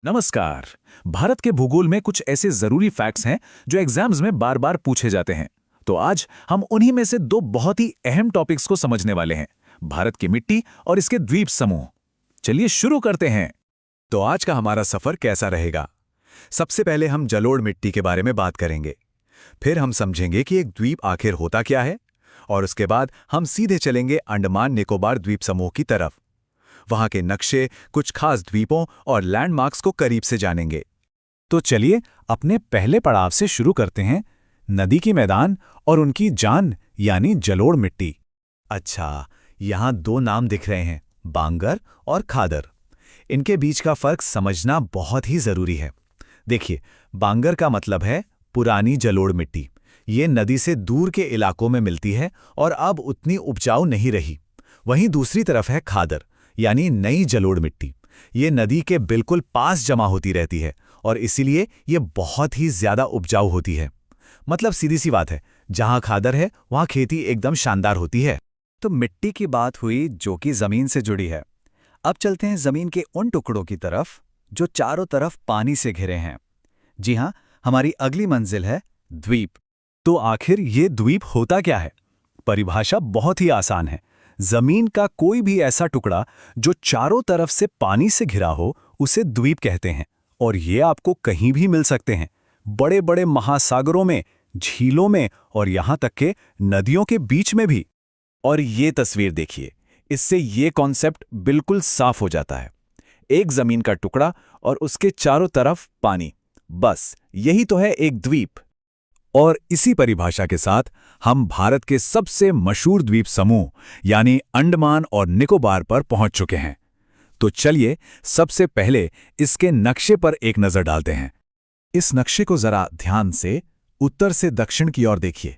नमस्कार। भारत के भूगोल में कुछ ऐसे जरूरी फैक्ट्स हैं जो एग्जाम्स में बार बार पूछे जाते हैं। तो आज हम उन्हीं में से दो बहुत ही अहम टॉपिक्स को समझने वाले हैं, भारत की मिट्टी और इसके द्वीप समूह। चलिए शुरू करते हैं। तो आज का हमारा सफर कैसा रहेगा? सबसे पहले हम जलोढ़ मिट्टी के बारे में बात करेंगे। फिर हम समझेंगे कि एक द्वीप आखिर होता क्या है, और उसके बाद हम सीधे चलेंगे अंडमान निकोबार द्वीप समूह की तरफ। वहां के नक्शे, कुछ खास द्वीपों और लैंडमार्क्स को करीब से जानेंगे। तो चलिए अपने पहले पड़ाव से शुरू करते हैं, नदी की मैदान और उनकी जान यानी जलोढ़ मिट्टी। अच्छा, यहाँ दो नाम दिख रहे हैं, बांगर और खादर। इनके बीच का फर्क समझना बहुत ही जरूरी है। देखिए, बांगर का मतलब है पुरानी जलोढ़ मिट्टी। ये नदी से दूर के इलाकों में मिलती है और अब उतनी उपजाऊ नहीं रही। वहीं दूसरी तरफ है खादर, यानी नई जलोढ़ मिट्टी। ये नदी के बिल्कुल पास जमा होती रहती है और इसीलिए ये बहुत ही ज्यादा उपजाऊ होती है। मतलब सीधी सी बात है, जहां खादर है वहां खेती एकदम शानदार होती है। तो मिट्टी की बात हुई जो कि जमीन से जुड़ी है। अब चलते हैं जमीन के उन टुकड़ों की तरफ जो चारों तरफ पानी से घिरे हैं। जी हां, हमारी अगली मंजिल है द्वीप। तो आखिर ये द्वीप होता क्या है? परिभाषा बहुत ही आसान है। जमीन का कोई भी ऐसा टुकड़ा जो चारों तरफ से पानी से घिरा हो उसे द्वीप कहते हैं। और ये आपको कहीं भी मिल सकते हैं, बड़े बड़े महासागरों में, झीलों में और यहां तक के नदियों के बीच में भी। और ये तस्वीर देखिए, इससे ये कॉन्सेप्ट बिल्कुल साफ हो जाता है। एक जमीन का टुकड़ा और उसके चारों तरफ पानी, बस यही तो है एक द्वीप। और इसी परिभाषा के साथ हम भारत के सबसे मशहूर द्वीप समूह यानी अंडमान और निकोबार पर पहुंच चुके हैं। तो चलिए सबसे पहले इसके नक्शे पर एक नजर डालते हैं। इस नक्शे को जरा ध्यान से उत्तर से दक्षिण की ओर देखिए।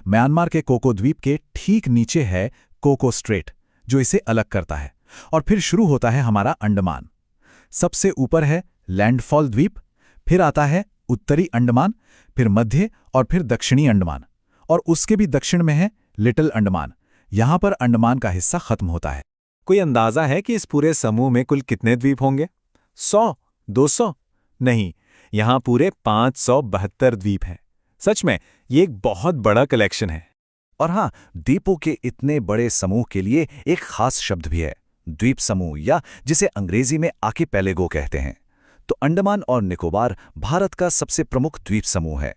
म्यांमार के कोको द्वीप के ठीक नीचे है कोको स्ट्रेट, जो इसे अलग करता है, और फिर शुरू होता है हमारा अंडमान। सबसे ऊपर है लैंडफॉल द्वीप, फिर आता है उत्तरी अंडमान, फिर मध्य और फिर दक्षिणी अंडमान, और उसके भी दक्षिण में है लिटिल अंडमान। यहां पर अंडमान का हिस्सा खत्म होता है। कोई अंदाजा है कि इस पूरे समूह में कुल कितने द्वीप होंगे? 100, 200? नहीं, यहां पूरे 572 द्वीप हैं। सच में ये एक बहुत बड़ा कलेक्शन है। और हां, द्वीपों के इतने बड़े समूह के लिए एक खास शब्द भी है, द्वीप समूह, या जिसे अंग्रेजी में आर्किपेलागो कहते हैं। तो अंडमान और निकोबार भारत का सबसे प्रमुख द्वीप समूह है।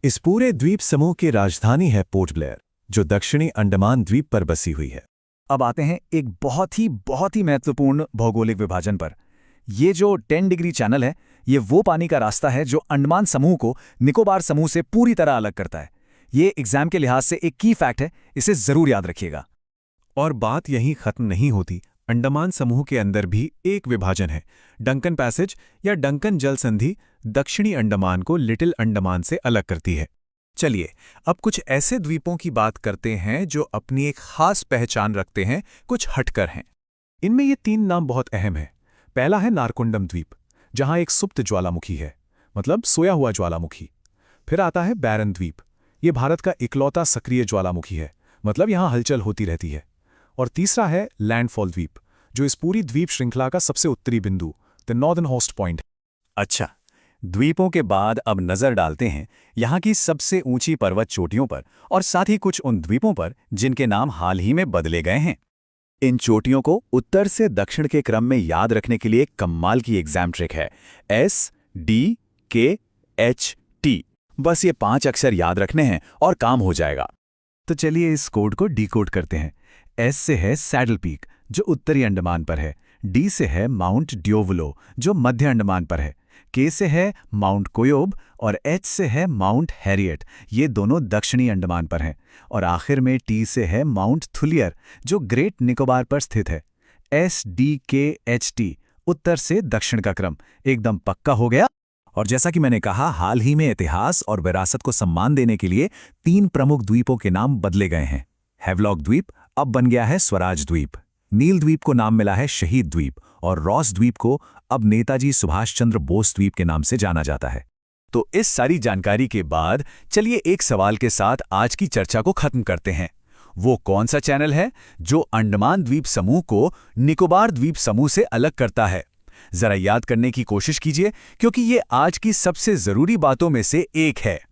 इस पूरे द्वीप समूह की राजधानी है पोर्ट ब्लेयर, जो दक्षिणी अंडमान द्वीप पर बसी हुई है। अब आते हैं एक बहुत ही महत्वपूर्ण भौगोलिक विभाजन पर। ये जो 10 डिग्री चैनल है, ये वो पानी का रास्ता है जो अंडमान समूह को निकोबार समूह से पूरी तरह अलग करता है। ये एग्जाम के लिहाज से एक की फैक्ट है, इसे जरूर याद रखिएगा। और बात यहीं खत्म नहीं होती। अंडमान समूह के अंदर भी एक विभाजन है, डंकन पैसेज या डंकन जल संधि दक्षिणी अंडमान को लिटिल अंडमान से अलग करती है। चलिए अब कुछ ऐसे द्वीपों की बात करते हैं जो अपनी एक खास पहचान रखते हैं, कुछ हटकर हैं। इनमें ये 3 नाम बहुत अहम हैं। पहला है नारकुंडम द्वीप, जहां एक सुप्त ज्वालामुखी है, मतलब सोया हुआ ज्वालामुखी। फिर आता है बैरन द्वीप, ये भारत का इकलौता सक्रिय ज्वालामुखी है, मतलब यहां हलचल होती रहती है। और तीसरा है लैंडफॉल द्वीप, जो इस पूरी द्वीप श्रृंखला का सबसे उत्तरी बिंदु, द नॉर्दर्न होस्ट पॉइंट। अच्छा, द्वीपों के बाद अब नजर डालते हैं यहाँ की सबसे ऊंची पर्वत चोटियों पर, और साथ ही कुछ उन द्वीपों पर जिनके नाम हाल ही में बदले गए हैं। इन चोटियों को उत्तर से दक्षिण के क्रम में याद रखने के लिए कमाल की एग्जाम ट्रिक है, SDKHT। बस ये 5 अक्षर याद रखने हैं और काम हो जाएगा। तो चलिए इस कोड को डिकोड करते हैं। S से है सैडल पीक, जो उत्तरी अंडमान पर है। D से है माउंट ड्योवलो, जो मध्य अंडमान पर है। K से है माउंट कोयोब, और H से है माउंट हैरियट, ये दोनों दक्षिणी अंडमान पर हैं। और आखिर में T से है माउंट थुलियर, जो ग्रेट निकोबार पर स्थित है। SDKHT, उत्तर से दक्षिण का क्रम एकदम पक्का हो गया। और जैसा कि मैंने कहा, हाल ही में इतिहास और विरासत को सम्मान देने के लिए 3 प्रमुख द्वीपों के नाम बदले गए हैं। हैवलॉक द्वीप अब बन गया है स्वराज द्वीप, नील द्वीप को नाम मिला है शहीद द्वीप, और रॉस द्वीप को अब नेताजी सुभाष चंद्र बोस द्वीप के नाम से जाना जाता है। तो इस सारी जानकारी के बाद चलिए एक सवाल के साथ आज की चर्चा को खत्म करते हैं। वो कौन सा चैनल है जो अंडमान द्वीप समूह को निकोबार द्वीप समूह से अलग करता है? जरा याद करने की कोशिश कीजिए, क्योंकि ये आज की सबसे जरूरी बातों में से एक है।